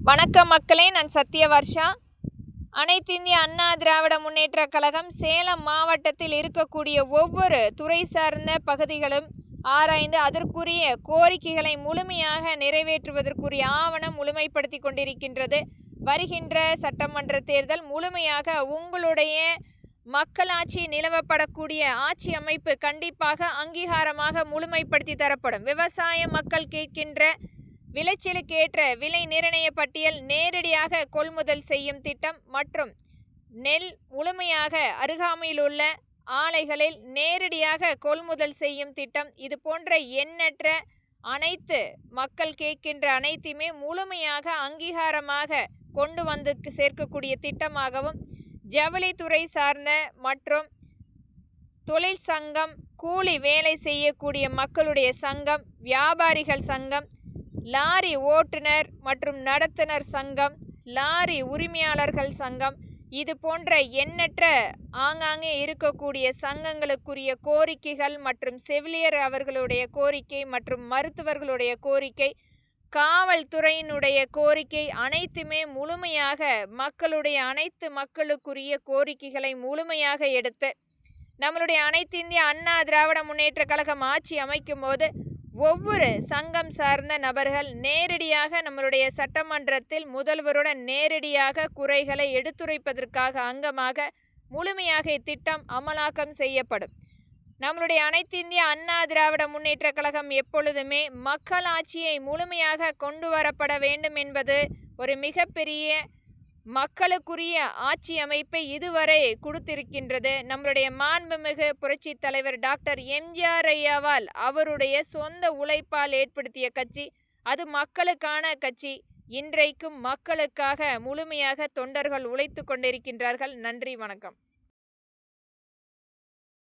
வணக்கம் மக்களே, நான் சத்யவர்ஷா. அனைத்து இந்திய அண்ணா திராவிட முன்னேற்ற கழகம் சேலம் மாவட்டத்தில் இருக்கக்கூடிய ஒவ்வொரு துறை சார்ந்த பகுதிகளும் ஆராய்ந்து அதற்குரிய கோரிக்கைகளை முழுமையாக நிறைவேற்றுவதற்குரிய ஆவணம் முழுமைப்படுத்தி கொண்டிருக்கின்றது. வருகின்ற சட்டமன்ற தேர்தல் முழுமையாக உங்களுடைய மக்களாட்சி நிலவப்படக்கூடிய ஆட்சி அமைப்பு கண்டிப்பாக அங்கீகாரமாக முழுமைப்படுத்தி தரப்படும். விவசாய மக்கள் கேட்கின்ற விளைச்சலுக்கேற்ற விலை நிர்ணய பட்டியல், நேரடியாக கொள்முதல் செய்யும் திட்டம் மற்றும் நெல் முழுமையாக அருகாமையில் உள்ள ஆலைகளில் நேரடியாக கொள்முதல் செய்யும் திட்டம், இது போன்ற எண்ணற்ற அனைத்து மக்கள் கேட்கின்ற அனைத்துமே முழுமையாக அங்கீகாரமாக கொண்டு வந்து சேர்க்கக்கூடிய திட்டமாகவும், ஜவுளித்துறை சார்ந்த மற்றும் தொழில் சங்கம், கூலி வேலை செய்யக்கூடிய மக்களுடைய சங்கம், வியாபாரிகள் சங்கம், லாரி ஓட்டுநர் மற்றும் நடத்துனர் சங்கம், லாரி உரிமையாளர்கள் சங்கம், இது போன்ற எண்ணற்ற ஆங்காங்கே இருக்கக்கூடிய சங்கங்களுக்குரிய கோரிக்கைகள் மற்றும் செவிலியர் அவர்களுடைய கோரிக்கை மற்றும் மருத்துவர்களுடைய கோரிக்கை, காவல்துறையினுடைய கோரிக்கை அனைத்துமே முழுமையாக மக்களுடைய அனைத்து மக்களுக்குரிய கோரிக்கைகளை முழுமையாக எடுத்து நம்மளுடைய அனைத்து இந்திய அண்ணா திராவிட முன்னேற்ற கழகம் ஆட்சி அமைக்கும் போது ஒவ்வொரு சங்கம் சார்ந்த நபர்கள் நேரடியாக நம்மளுடைய சட்டமன்றத்தில் முதல்வருடன் நேரடியாக குறைகளை எடுத்துரைப்பதற்காக அங்கமாக முழுமையாக இத்திட்டம் அமலாக்கம் செய்யப்படும். நம்மளுடைய அனைத்து இந்திய அண்ணா திராவிட முன்னேற்ற கழகம் எப்பொழுதுமே மக்களாட்சியை முழுமையாக கொண்டு வரப்பட வேண்டும் என்பது ஒரு மிகப்பெரிய மக்களுக்குரிய ஆட்சி அமைப்பை இதுவரை கொடுத்திருக்கின்றது. நம்மளுடைய மாண்புமிகு புரட்சி தலைவர் டாக்டர் எம்ஜிஆர் ஐயாவால் அவருடைய சொந்த உழைப்பால் ஏற்படுத்திய கட்சி, அது மக்களுக்கான கட்சி. இன்றைக்கும் மக்களுக்காக முழுமையாக தொண்டர்கள் உழைத்து கொண்டிருக்கின்றார்கள். நன்றி, வணக்கம்.